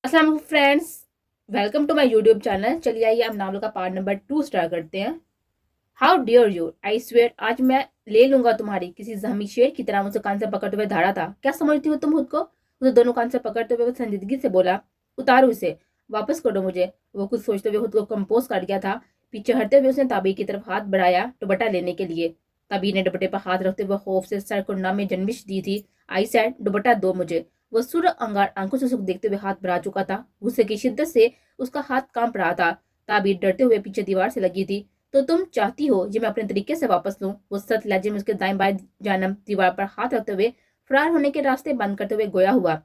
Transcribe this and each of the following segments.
अस्सलाम friends, welcome to my YouTube channel. चलिए आइए हम नावल का पार्ट नंबर 2 स्टार्ट करते हैं। How dare you, I swear आज मैं ले लूंगा तुम्हारी किसी जहमी शेर की तरह। मुझे कान से पकड़ते हुए धारा था। क्या समझती हो तुम खुद को? उसे दोनों कान से पकड़ते हुए वो संजीदगी से बोला, उतारो इसे, वापस करो मुझे। वो कुछ सोचते हुए खुद को कंपोज कर गया था। पीछे हटते हुए उसने ताबी की तरफ हाथ बढ़ाया दुपट्टा लेने के लिए। ताबी ने दुपट्टे पर हाथ रखते हुए खौफ से सर को में जन्मिश दी थी। आई सैड, दुपट्टा दो मुझे। वो सूर्य अंगार आंखों से सुख देखते हुए हाथ बढ़ा चुका था। गुस्से की शिद्दत से उसका हाथ कांप रहा था। ताबीर डरते हुए पीछे दीवार से लगी थी। तो तुम चाहती हो ये मैं अपने तरीके से वापस लूं? वो सख्त लहजे में उसके दाएं बाएं जानब दीवार पर हाथ रखते हुए फरार होने के रास्ते बंद करते हुए गोया हुआ।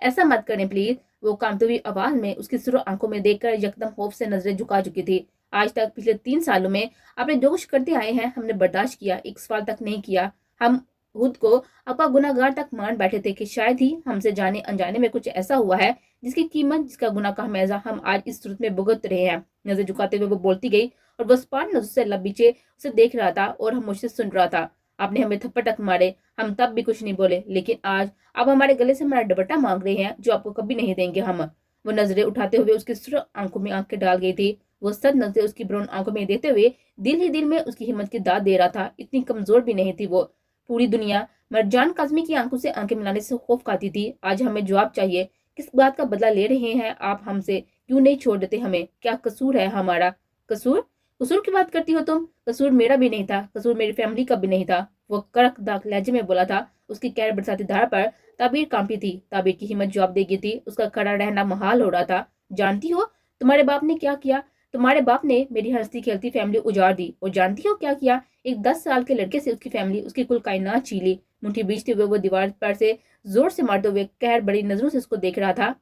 ऐसा मत करें प्लीज। वो कांपती हुई आवाज में उसकी सुर आंखों में देखकर यकदम खौफ से नजरें झुका चुकी थी। आज तक पिछले 3 सालों में आपने जो कुछ करते आए हैं हमने बर्दाश्त किया, एक सवाल तक नहीं किया। हम खुद को आपका गुनाहगार तक मान बैठे थे कि शायद ही हमसे जाने अनजाने में कुछ ऐसा हुआ है जिसकी कीमत, जिसका गुनाह का हमेजा हम आज इस सूरत में भुगत रहे हैं। नजर झुकाते हुए वो बोलती गई और वो स्पाट नजर से लब पीछे उसे देख रहा था और हम मुझसे सुन रहा था। आपने हमें थप्पड़ तक मारे, हम तब भी कुछ नहीं बोले, लेकिन आज आप हमारे गले से हमारा दुपट्टा मांग रहे हैं जो आपको कभी नहीं देंगे हम। वो नजरें उठाते हुए उसकी सुर आंखों में आंखें डाल गई थी। वो सद नजरें उसकी ब्राउन आंखों में देते हुए दिल ही दिल में उसकी हिम्मत की दाद दे रहा था। इतनी कमजोर भी नहीं थी वो। पूरी दुनिया मरजान काजमी की आंखों से आंखें मिलाने से खौफ खाती थी। आज हमें जवाब चाहिए। किस बात का बदला ले रहे हैं आप हमसे? क्यों नहीं छोड़ देते हमें? क्या कसूर है हमारा? कसूर? कसूर की बात करती हो तुम? कसूर मेरा भी नहीं था, कसूर मेरी फैमिली का भी नहीं था। वो कड़कदार लहजे में बोला था। उसकी कैर बरसाती धार पर ताबीर कांपी थी। ताबीर की हिम्मत जवाब देगी थी। उसका खड़ा रहना महाल हो रहा था। जानती हो तुम्हारे बाप ने क्या किया? तुम्हारे बाप ने मेरी हंसती खेलती फैमिली उजाड़ दी। और जानती हो क्या किया? एक 10 साल के लड़के से उसकी फैमिली, उसकी कुल कायनात छीली। मुट्ठी बीचते हुए वो दीवार पर से जोर से मारते हुए कहर बड़ी नजरों से उसको देख रहा था।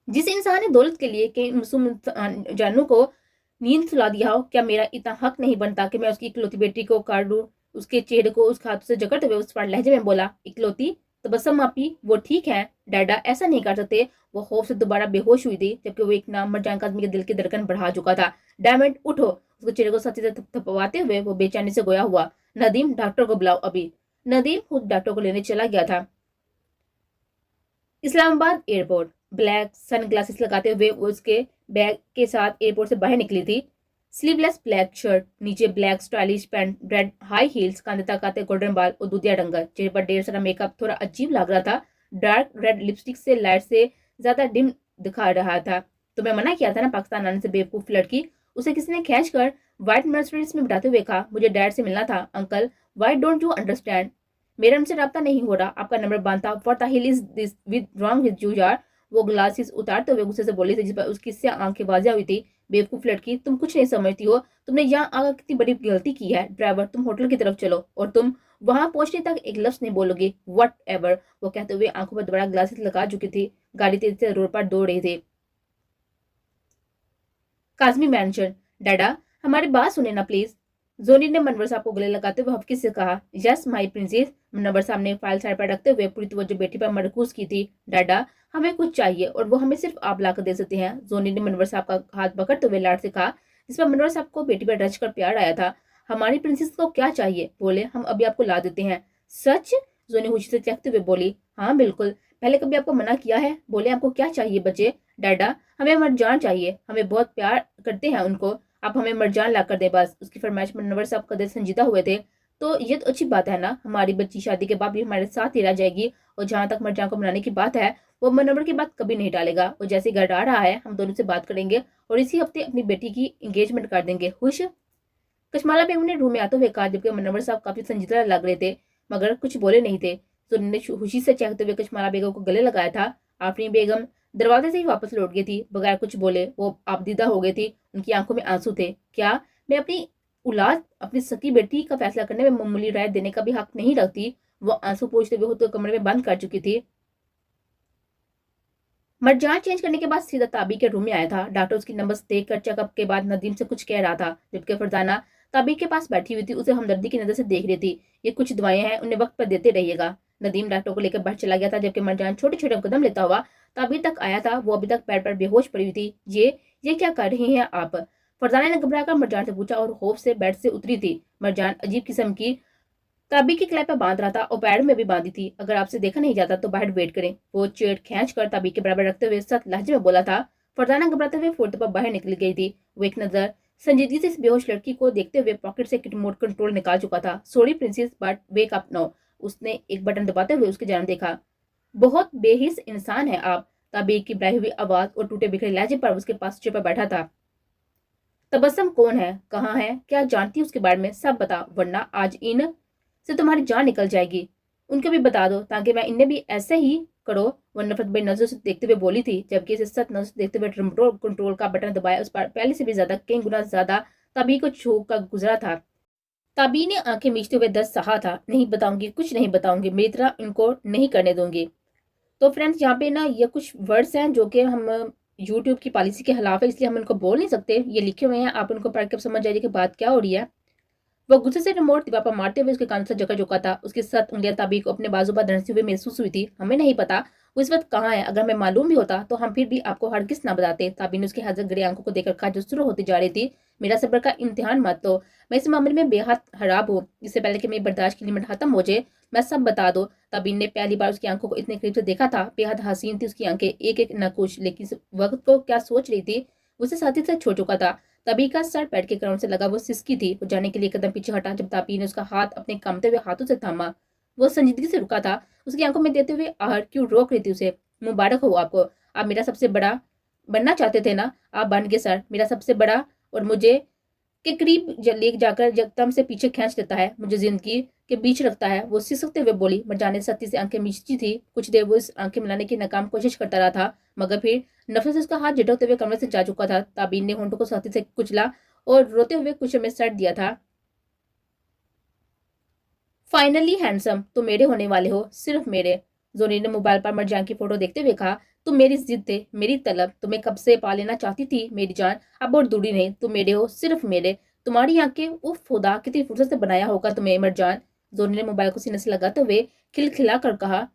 जिस इंसान ने दौलत के लिए कई मासूम जानों को नींद सुला दिया हो, क्या मेरा इतना हक नहीं बनता कि मैं उसकी इकलौती बेटी को काट दूं? उसके चेहरे को उस हाथों से जकड़ते हुए उस पर लहजे में बोला, इकलौती? तबस्सुम आपी, वो ठीक है डैडा, ऐसा नहीं कर सकते। वो खौफ से दोबारा बेहोश हुई थी जबकि वो एक नाम मरजान आदमी के दिल की धड़कन बढ़ा चुका था। डैमेट, उठो। उसके चेहरे को सच्ची से थपथपाते हुए वो बेचैनी से गोया हुआ। नदीम, डॉक्टर को बुलाओ अभी। नदीम खुद डॉक्टर को लेने चला गया था। इस्लामाबाद एयरपोर्ट। ब्लैक सनग्लासेस लगाते हुए वो उसके बैग के साथ एयरपोर्ट से बाहर निकली थी। स्लीवलेस ब्लैक शर्ट, नीचे black stylish pant, red high heels, कांधे तक आते गोल्डन बाल और दूधिया रंगा। चेहरे पर ढेर सारा मेकअप थोड़ा अजीब लग रहा था। डार्क रेड लिपस्टिक से लाइट से ज्यादा डिम दिखा रहा था। तो मैं मना किया था ना पाकिस्तान आने से, बेवकूफ लड़की। उसे किसी ने खींच कर व्हाइट मर्सिडीज में बिठाते हुए कहा, मुझे डैड से मिलना था uncle. Why don't you understand? मेरा उनसे रब्ता नहीं हो रहा, आपका नंबर बंद था। What the hill is this with wrong with you यार? वो ग्लासेस उतारते हुए गुस्से से बोली थी, जिस पर उसकी से आंखें वाजिया हुई थी। बेवकूफ लड़की, तुम कुछ नहीं समझती हो। तुमने यहाँ आकर कितनी बड़ी गलती की है। ड्राइवर, तुम होटल की तरफ चलो और तुम वहां पहुंचने तक एक लफ्ज नहीं बोलोगे। वट एवर, वो कहते हुए आंखों पर दोबारा ग्लासेस लगा चुकी थी। गाड़ी तेज से रोड पर दौड़ रही थी। काजमी मैंशन। डाडा, हमारी बात सुने ना प्लीज। जोनी ने मनवर साहब को गले लगाते हुए हफ्की से कहा, यस माई प्रिंसेस। मनवर साहब ने फाइल साइड पर रखते हुए पूरी तवज्जो बेटी पर मरकूज की थी। डाडा, हमें कुछ चाहिए और वो हमें सिर्फ आप लाकर दे सकते हैं। जोनी ने मनवर साहब का हाथ पकड़ते हुए लाड से कहा, जिस पर मनवर साहब को बेटी पर रच कर प्यार आया था। हमारी प्रिंसेस को क्या चाहिए? बोले, हम अभी आपको ला देते हैं। सच? जोनी खुशी से चहकते हुए बोली, हाँ बिल्कुल। पहले कभी आपको मना किया है? बोले, आपको क्या चाहिए बच्चे? डाडा, हमें मरजान चाहिए, हमें बहुत प्यार करते हैं उनको। आप हमें मरजान ला कर दे बस। उसकी फरमाइश पर नंवर साहब कदर संजीदा हुए थे। तो ये तो अच्छी बात है ना, हमारी बच्ची शादी के बाद भी हमारे साथ ही रह जाएगी। और जहां तक मरजान को मनाने की बात है, वो मनवर की बात कभी नहीं टालेगा। वो जैसे घर आ रहा है, हम दोनों से बात करेंगे और इसी हफ्ते अपनी बेटी की एंगेजमेंट कर देंगे। खुश? कशमाला बेगम ने रूम में आते हुए कहा, जबकि मनवर साहब काफी संजीदा लग रहे थे मगर कुछ बोले नहीं थे। तो उन्होंने खुशी से चहकते हुए कशमाला बेगम को गले लगाया था। आफरीन बेगम दरवाजे से ही वापस लौट गई थी बगैर कुछ बोले। वो आपदीदा हो गई थी, उनकी आंखों में आंसू थे। क्या मैं अपनी औलाद, अपनी सकी बेटी का फैसला करने में मामूली राय देने का भी हक नहीं रखती? वो आंसू पोंछते हुए खुद को कमरे में बंद कर चुकी थी। मरजान चेंज करने के बाद सीधा ताबी के रूम में आया था। डॉक्टर उसकी नंबर्स देखकर चेकअप के बाद नदीम से कुछ कह रहा था, जबकि फरजाना ताबी के पास बैठी हुई थी, उसे हमदर्दी की नजर से देख रही थी। ये कुछ दवाएं हैं, उन्हें वक्त पर देते रहिएगा। नदीम डॉक्टर को लेकर बाहर चला गया था, जबकि मरजान छोटे छोटे कदम लेता हुआ ताबी तक आया था। वो अभी तक पैर पर बेहोश पड़ी हुई थी। ये क्या कर रही हैं आप? फरजाना ने घबराकर मरजान से पूछा और खौफ से बेड से उतरी थी। मरजान अजीब किस्म की ताबी की कलाई पर बांध रहा था और पैर में भी बांधी थी। अगर आपसे देखा नहीं जाता तो बाहर वेट करें। वो चेयर खींच कर ताबी के बराबर रखते हुए सख्त लहजे में बोला था। फरजाना घबराते हुए फौरन पर बाहर निकल गई थी। वो एक नजर संजीदगी से इस बेहोश लड़की को देखते हुए पॉकेट से रिमोट कंट्रोल निकाल चुका था। Sorry princess, but wake up now. उसने एक बटन दबाते हुए उसकी जान देखा। बहुत बेहिस इंसान है आप। ताबी की बढ़ाई हुई आवाज और टूटे बिखरे लहजे पर उसके पास चेयर पर बैठा था। तबस्सुम कौन है, कहाँ है, क्या जानती है उसके बारे में, सब बता, वरना आज इन से तुम्हारी जान निकल जाएगी। उनको भी बता दो ताकि मैं इन्हें भी ऐसे ही करो। वो नफरत भरी नजर से देखते हुए बोली थी, जबकि इसे सख्त नजर से देखते हुए रिमोट कंट्रोल का बटन दबाया उस पर पहले से भी ज्यादा कई गुना ज्यादा ताबी को छू कर गुजरा था। ताबी ने आंखें मीचते हुए दर्द सहा था। नहीं बताऊंगी, कुछ नहीं बताऊंगी, मेरी तरह इनको नहीं करने दूंगी। तो फ्रेंड्स, यहाँ पे ना ये कुछ वर्ड्स हैं जो कि हम यूट्यूब की पॉलिसी के खिलाफ है, इसलिए हम इनको बोल नहीं सकते। ये लिखे हुए हैं, आप उनको पढ़ के समझ जाइए कि बात क्या हो रही है। वो गुस्से से रिमोट दीवार पर मारते हुए उसके कान से जकड़ चुका था। उसकी 7 उंगलियां ताबी को अपने बाजू पर धंसती हुए महसूस हुई थी। हमें नहीं पता वो इस वक्त कहाँ है। अगर हमें मालूम भी होता तो हम फिर भी आपको हरगिज ना बताते। ताबी ने उसकी हजर गरी आंखों को देखकर कहा जो शुरू होती जा रही थी, मेरा सब्र का इम्तिहान मत लो। मैं इस मामले में बेहद खराब हूँ। इससे पहले कि मेरी बर्दाश्त की लिमिट खत्म हो जाए, मैं सब बता दो। ताबी ने पहली बार उसकी आंखों को इतने करीब से देखा था। बेहद हसीन थी उसकी आंखें, एक एक नकुश, लेकिन इस वक्त को क्या सोच रही थी उसे साथी से छो चुका था। तभी का सर पैर के ग्राउंड से लगा। वो सिसकी थी। वो जाने के लिए कदम पीछे हटा जब ताबी ने उसका हाथ अपने कांपते हुए हाथों से थामा। वो संजीदगी से रुका था, उसकी आंखों में देते हुए आहट क्यों रोक रही थी उसे। मुबारक हो आपको, आप मेरा सबसे बड़ा बनना चाहते थे ना, आप बन गए सर, मेरा सबसे बड़ा। और मुझे के करीब ले जाकर एकदम से पीछे खींच लेता है, मुझे जिंदगी के बीच रखता है। वो सिसकते हुए बोली। मरजाने सख्ती से आंखें मीचती थी। कुछ देर वो इस आंखें मिलाने की नाकाम कोशिश करता रहा था, मगर फिर नफरत से उसका हाथ झटकते हुए कमरे से जा चुका था। ताबीन ने होंठों को सख्ती से कुचला और रोते हुए कुछ में सट दिया था। फाइनली हैंडसम, तुम मेरे होने वाले हो, सिर्फ मेरे। जोनी ने मोबाइल पर मरजान की फोटो देखते हुए कहा। तुम मेरी जिद थे, मेरी तलब, तुम्हें कब से पा लेना चाहती थी मेरी जान। अब और दूरी नहीं, तुम मेरे हो, सिर्फ मेरे। तुम्हारी आंखें, उफ खुदा, कितनी फुर्सत से बनाया होगा तुम्हें मरजान। जोनी ने मोबाइल को सीने से लगाते हुए खिलखिला कर कहा।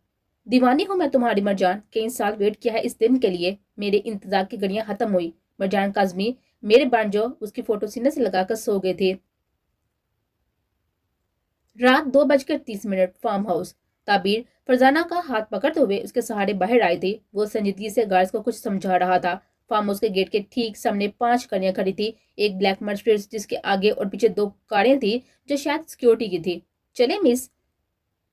दीवानी हूं मैं तुम्हारी मरजान, कई साल वेट किया है इस दिन के लिए। मेरे इंतजार की घड़ियां खत्म हुई। मरजान काजमी मेरे बांजो उसकी फोटो सीने से लगाकर सो गए थे। रात 2:30 फार्म हाउस। ताबीर फरजाना का हाथ पकड़ते हुए उसके सहारे बाहर आए थे। वो संजीदगी से गार्ड्स को कुछ समझा रहा था। फार्म हाउस के गेट के ठीक सामने 5 गाड़ियां खड़ी थी। एक ब्लैक मर्सिडीज जिसके आगे और पीछे 2 कारें थी जो शायद सिक्योरिटी की थी। चले मिस,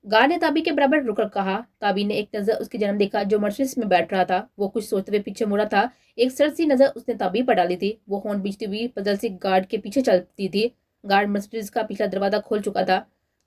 गार्ड ने ताबी के बराबर रुककर कहा। ताबी ने एक नजर उसकी जन्म देखा जो मर्सिडीज में बैठ रहा था। वो कुछ सोचते हुए पीछे मुड़ा था। एक सर्द सी नजर उसने ताबी पर डाली थी। वो हॉर्न बीचती हुई पजल सी गार्ड के पीछे चलती थी। गार्ड मर्सिडीज का पिछला दरवाजा खोल चुका था।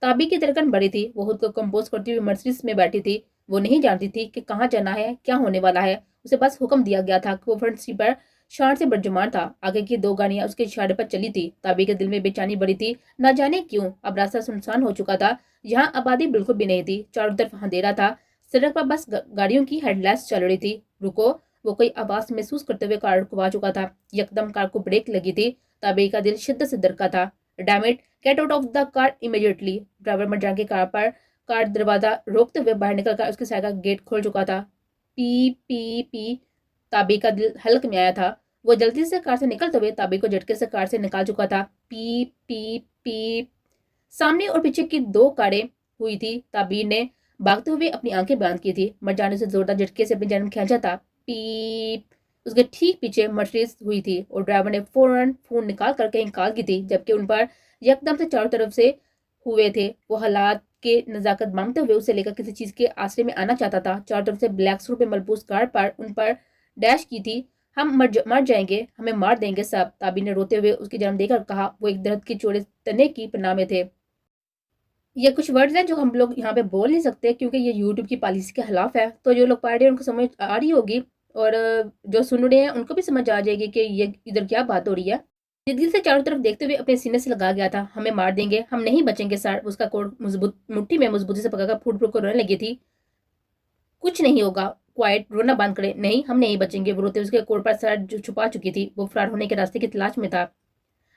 ताबी की धड़कन बढ़ी थी। वो खुद को कंपोज करती हुई मर्सिडीज में बैठी थी। वो नहीं जानती थी कि कहाँ जाना है, क्या होने वाला है। उसे बस हुक्म दिया गया था कि वो फ्रंट सीट पर शान से बरजुमान था। आगे की 2 गाड़ियां उसके इशारे पर चली थी। ताबी के दिल में बेचैनी बढ़ी थी, न जाने क्यों। अब रास्ता सुनसान हो चुका था। यहाँ आबादी बिल्कुल भी नहीं थी। चारों तरफ अंधेरा था। सड़क पर बस गाड़ियों की हेडलाइट्स चल रही थी। रुको, वो कोई आवाज महसूस करते हुए कार को आ चुका था। यकदम कार को ब्रेक लगी थी। ताबी का दिल शिद्दत से धड़का था। Damn it, get out of the car immediately. Driver मर की कार पर कार दरवाजा रोकते हुए बाहर निकलकर उसके साइड का गेट खोल चुका था। P P P. ताबी का दिल हल्क में आया था। वो जल्दी से कार से निकलते हुए ताबी को झटके से कार से निकाल चुका था। P P P. सामने और पीछे की 2 कारें हुई थी। ताबीर ने भागते हुए अपनी आंखें बंद की थी। मरजाने से जोरदार झटके से अपनी जान खींचा था। पीप। उसके ठीक पीछे मर्सिडीज हुई थी और ड्राइवर ने फौरन फोन निकाल कर कहीं कॉल की थी, जबकि उन पर यकदम से चारों तरफ से हुए थे। वो हालात के नजाकत मांगते हुए उसे लेकर किसी चीज के आश्रय में आना चाहता था। चारों तरफ से ब्लैक सूट में मलबूस कार पर उन पर डैश की थी। हम मर जाएंगे, हमें मार देंगे सब। ताबी ने रोते हुए उसकी जन्म देकर कहा। वो एक दर्द की चौड़े तने की पनाह में थे। ये कुछ वर्ड्स हैं जो हम लोग यहाँ पे बोल नहीं सकते क्योंकि ये यूट्यूब की पॉलिसी के खिलाफ है। तो जो लोग पढ़ रहे हैं उनको समझ आ रही होगी और जो सुन रहे हैं उनको भी समझ आ जाएगी कि ये इधर क्या बात हो रही है। जिंदगी से चारों तरफ देखते हुए अपने सीने से लगा गया था। हमें मार देंगे, हम नहीं बचेंगे सर। उसका कोट मजबूत मुट्ठी में मजबूती से पकड़कर फूट फूट कर रोने लगी थी। कुछ नहीं होगा, क्वाइट, रोना बंद करे। नहीं, हम नहीं बचेंगे। वो रोते उसके कोट पर सर छुपा चुकी थी। वो फरार होने के रास्ते की तलाश में था।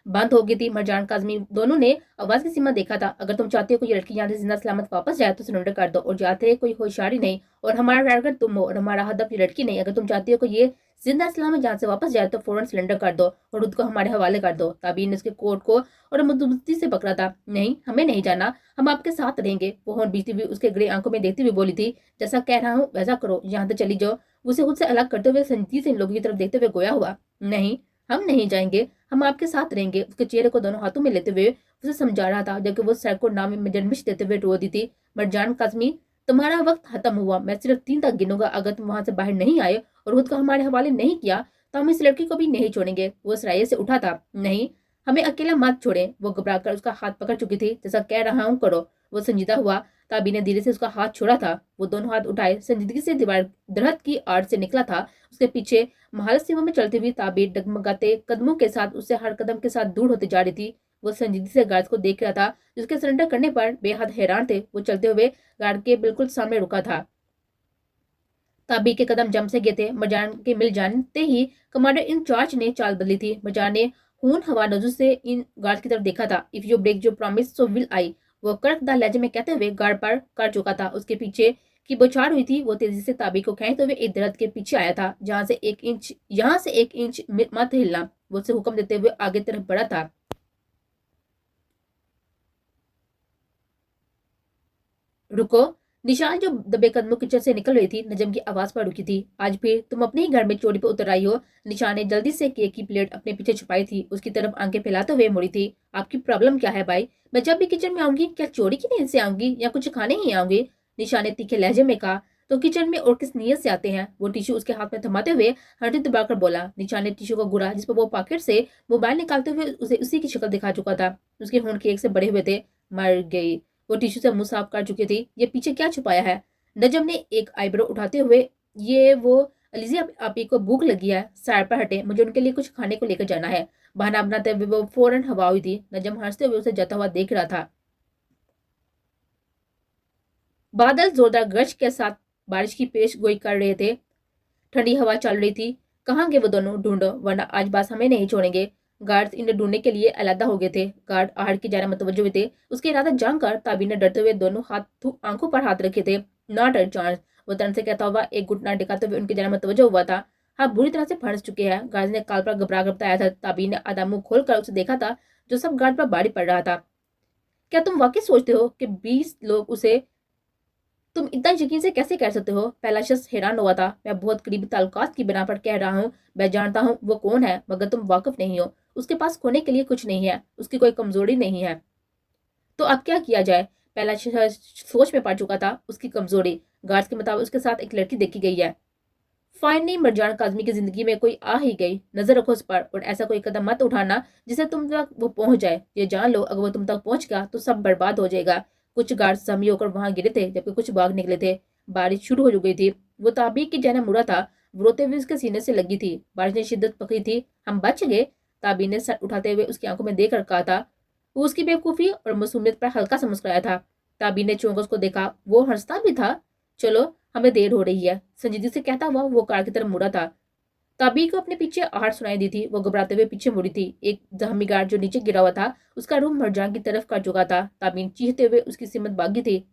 बंद हो गई थी। मरजान काजमी दोनों ने आवाज की सीमा देखा था। अगर तुम चाहते हो कि ये लड़की यहाँ से जिंदा सलामत वापस जाए तो सरेंडर कर दो। और जाते कोई होशियारी नहीं और हमारा टारगेट तुम हो और हमारा हदफ ये लड़की नहीं। अगर तुम चाहते हो कि ये जिंदा इस्लाम में जान से वापस जाए तो फौरन सिलेंडर कर दो और खुद को हमारे हवाले कर दो। ताबीन ने उसके कोट को और मजबूती से पकड़ा था। नहीं, हमें नहीं जाना, हम आपके साथ रहेंगे। वो होंठ बीतती हुई उसके ग्रे आंखों में देखती हुई बोली थी, जैसा कह रहा हूँ वैसा करो, यहाँ से चली जाओ। उसे खुद से अलग करते हुए संजीदगी से इन लोगों की तरफ देखते हुए गोया हुआ, नहीं, हम नहीं जाएंगे, हम आपके साथ रहेंगे। उसके चेहरे को दोनों हाथों में लेते हुए उसे समझा रहा था, जबकि वो सर को नाम में जन्मिश देते हुए रो दी थी। मरजान काजमी, तुम्हारा वक्त खत्म हुआ। मैं सिर्फ 3 तक गिनूंगा। अगर तुम वहां से बाहर नहीं आए और खुद को हमारे हवाले नहीं किया तो हम इस लड़की को भी नहीं छोड़ेंगे। वो सराय से उठा था। नहीं, हमें अकेला मत छोड़े। वो घबराकर उसका हाथ पकड़ चुकी थी। जैसा कह रहा हूँ करो। वो संजीदा हुआ। ताबी ने धीरे से उसका हाथ छोड़ा था। वो दोनों हाथ उठाए संजीदगी से दीवार दरहत की आड़ से निकला था। उसके पीछे महाल सीमा में चलती हुई ताबीर डगमगाते कदमों के साथ उससे हर कदम के साथ दूर होती जा रही थी। वो संजीदगी से गार्ड को देख रहा था, जिसके सरेंडर करने पर बेहद हैरान थे। वो चलते हुए गार्ड के बिल्कुल सामने रुका था। ताबी के कदम जम से गए थे। मरजान के मिल जानते ही कमांडर इंचार्ज ने चाल बदली थी। मरजान ने खून हवा नजर से इन गार्ड की तरफ देखा था। इफ यू ब्रेक जो प्रॉमिस सो विल आई, वो कड़कदार लहजे में कहते हुए गार्ड पर कर चुका था। उसके पीछे की बौछार हुई थी। वो तेजी से ताबी को खींचते हुए एक दरख्त के पीछे आया था, यहाँ से एक इंच मत हिलना। वो उसे हुक्म देते हुए आगे तरफ बढ़ा था। रुको। निशान जो दबे कदमों किचन से निकल रही थी, नजम की आवाज पर रुकी थी। आज फिर तुम अपने ही घर में चोरी पर उतर आई हो। निशान ने जल्दी से केक की प्लेट अपने पीछे छुपाई थी। उसकी तरफ आंखें फैलाते हुए मुड़ी थी। आपकी प्रॉब्लम क्या है भाई? मैं जब भी किचन में आऊंगी क्या चोरी की नीयत से आऊंगी या कुछ खाने ही आऊंगी? निशान ने तीखे लहजे में कहा। तो किचन में और किस नीयत से आते हैं? वो टिश्यू उसके हाथ में थमाते हुए हड्डी दबाकर बोला। निशान ने टिश्यू को घुरा, जिस पर वो पॉकेट से मोबाइल निकालते हुए उसे उसी की शक्ल दिखा चुका था। उसके होंठ केक से बड़े हुए थे। मर गई। वो टिश्यू से मुंह साफ कर चुकी थी। ये पीछे क्या छुपाया है? नजम ने एक आईब्रो उठाते हुए, ये वो अलीज़ा आपी को भूख लगी है, सैर पर हटे, मुझे उनके लिए कुछ खाने को लेकर जाना है। बहाना बनाते हुए वो फौरन हवा हुई थी। नजम हंसते हुए उसे जाता हुआ देख रहा था। बादल जोरदार गर्ज के साथ बारिश की पेश गोई कर रहे थे। ठंडी हवा चल रही थी। कहाँ गए वो दोनों? ढूंढो, वरना आज बास हमें नहीं छोड़ेंगे। गार्ड इन्हें ढूंढने के लिए अलहदा हो गए थे। गार्ड आहट की जाने मुतवज्जो हुए थे। उसके इरादा जानकर ताबी ने डरते हुए दोनों हाथ आंखों पर हाथ रखे थे। Not a chance. वो तन से कहता हुआ एक घुटना टिकाते हुए उनकी जाने मुतवज्जो हुआ था। हाँ, बुरी तरह से फंस चुके हैं। गार्ड ने काल पर घबरा कर बताया था। ताबी ने आधा मुंह खोलकर उसे देखा था, जो सब गार्ड पर भारी पड़ रहा था। क्या तुम वाकई सोचते हो कि 20 लोग उसे तुम इतना यकीन से कैसे कह सकते हो? पहला शख्स हैरान हुआ था। मैं बहुत करीबी ताल्लुकात की बिना पर कह रहा हूँ। मैं जानता हूँ वो कौन है, मगर तुम वाकिफ नहीं हो। उसके पास खोने के लिए कुछ नहीं है। उसकी कोई कमजोरी नहीं है। तो अब क्या किया जाए? पहला शख्स सोच में पड़ चुका था। उसकी कमजोरी गार्ड्स के मुताबिक उसके साथ एक लड़की देखी गई है। फाइनली मरजान काजमी की जिंदगी में कोई आ ही गई। नजर रखो उस पर और ऐसा कोई कदम मत उठाना जिससे तुम तक वो पहुंच जाए। ये जान लो, अगर वो तुम तक पहुंच गया तो सब बर्बाद हो जाएगा। कुछ गार्ड सहमी होकर वहां गिरे थे, जबकि कुछ भाग निकले थे। बारिश शुरू हो गई थी। वो ताबीक की जहन मुड़ा था। रोते हुए उसके सीने से लगी थी। बारिश ने शिद्दत पकड़ी थी। हम बच गए? ताबी ने सर उठाते हुए उसकी आंखों में देखकर कहा था। वो उसकी बेवकूफी और मासूमियत पर हल्का सा मुस्कुराया था। ताबी ने चौंक उसको देखा। वो हंसता भी था। चलो, हमें देर हो रही है, संजीदगी से कहता हुआ वो कार की तरफ मुड़ा था। ताबी को अपने पीछे आहट सुनाई दी थी। वो घबराते हुए पीछे मुड़ी थी। एक जहमी गार्ड जो नीचे गिरा हुआ था, उसका रूह मरजान की तरफ कर चुका था। ताबीन चीखते हुए उसकी सिमत भागी थी।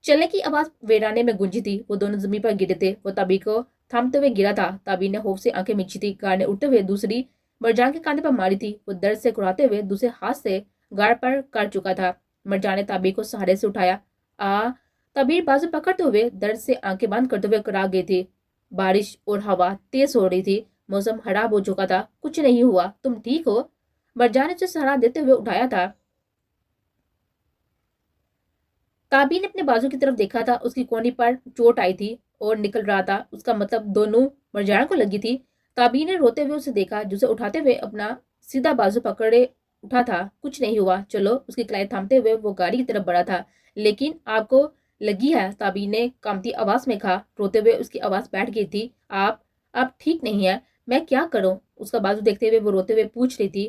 चलने की आवाज वेराने में गूंजी थी। वो दोनों जमीन पर गिरे थे। वो ताबी को थामते हुए गिरा था। ताबी ने खौफ से आंखें मीची थी। गार्ड ने उठते हुए दूसरी मरजान के कांधे पर मारी थी। वो दर्द से कुराते हुए दूसरे हाथ से गार्ड पर कर चुका था। मरजान ने ताबी को सहारे से उठाया। आ तबीर बाजू पकड़ते हुए दर्द से आंखें बंद करते हुए करा गई थी। बारिश और हवा तेज हो रही थी। मौसम खराब हो चुका था। कुछ नहीं हुआ, तुम ठीक हो? मरजान ने उसे सहारा देते हुए उठाया था। ताबी ने अपने बाजू की तरफ देखा था। उसकी कोहनी पर चोट आई थी और निकल रहा था। उसका मतलब दोनों मरजान को लगी थी। ताबी ने रोते हुए उसे देखा, जिसे उठाते हुए अपना सीधा बाजू पकड़े उठा था। कुछ नहीं हुआ, चलो। उसकी कलाई थामते हुए वो गाड़ी की तरफ बढ़ा था। लेकिन आपको लगी है? ताबी ने कामती आवाज में कहा। रोते हुए उसकी आवाज बैठ गई थी। आप ठीक नहीं है। मैं क्या करूं? उसका बाजू देखते हुए वो रोते हुए पूछ रही थी।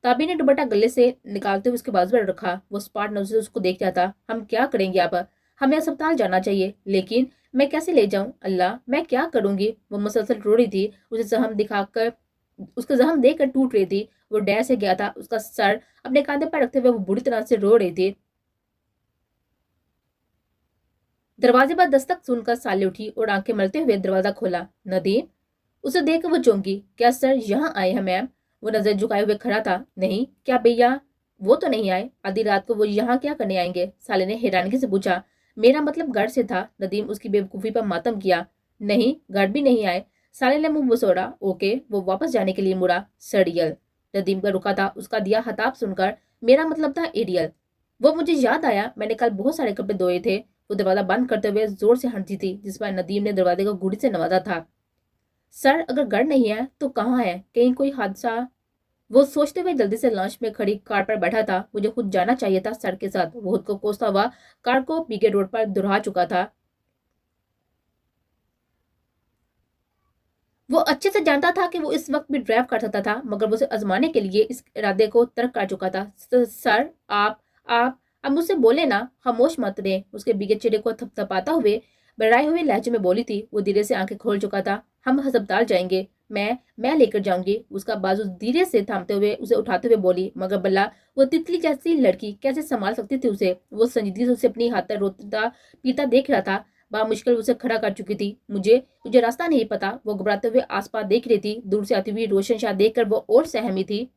ताबी ने दुपट्टा गले से निकालते हुए उसके बाजू पर रखा। वो स्पार्ट नजर से उसको देख रहा था। हम क्या करेंगे अब? हमें अस्पताल जाना चाहिए, लेकिन मैं कैसे ले जाऊं? अल्लाह, मैं क्या करूंगी? वो मुसलसल रो रही थी। उसे जख्म दिखाकर उसका जख्म देखकर टूट रही थी। वो डर से गया था। उसका सर अपने कांधे पर रखते हुए वो बुरी तरह से रो रही थी। दरवाजे पर दस्तक सुनकर साले उठी और आंखें मलते हुए दरवाजा खोला। नदीम, उसे देखकर वो चौंकी। क्या सर यहाँ आए हैं मैम? वो नजर झुकाए हुए खड़ा था। नहीं, क्या भैया वो तो नहीं आए? आधी रात को वो यहाँ क्या करने आएंगे? साले ने हैरानगी से पूछा। मेरा मतलब घर से था। नदीम उसकी बेवकूफी पर मातम किया। नहीं, घर भी नहीं आए। साले ने मुंह बसोड़ा। ओके, वो वापस जाने के लिए मुड़ा। सड़ियल। नदीम का रुका था उसका दिया हताब सुनकर। मेरा मतलब था एरियल। वो मुझे याद आया, मैंने कल बहुत सारे कपड़े धोए थे। वो दरवाजा बंद करते हुए जोर से हंसी थी, जिस पर नदीम ने दरवाजे को गुड़ी से नवाजा था। सर अगर घर नहीं है तो कहाँ है? कहीं कोई हादसा? वो सोचते हुए जल्दी से लॉन्च में खड़ी कार पर बैठा था। मुझे खुद जाना चाहिए था सर के साथ। वो खुद को कोसता हुआ कार को पीके रोड पर दुरा चुका था। वो अच्छे से जानता था कि वो इस वक्त भी ड्राइव कर सकता था, मगर वो उसे आजमाने के लिए इस इरादे को तर्क कर चुका था। सर आप अब मुझसे बोले ना, खामोश मत रहे। उसके बीगे चेहरे को थपथपाता हुए बड़ाए हुए लहजे में बोली थी। वो धीरे से आंखें खोल चुका था। हम अस्पताल जाएंगे। मैं लेकर जाऊंगी। उसका बाजू धीरे से थामते हुए उसे उठाते हुए बोली। मगर बल्ला, वो तितली जैसी लड़की कैसे संभाल सकती थी उसे? वो संजीदगी से उसे अपनी हाथ रोता पीता देख रहा था। मुश्किल उसे खड़ा कर चुकी थी। मुझे मुझे रास्ता नहीं पता। वो घबराते हुए आसपास देख रही थी। दूर से आती हुई रोशन शाह देखकर वो और सहमी थी।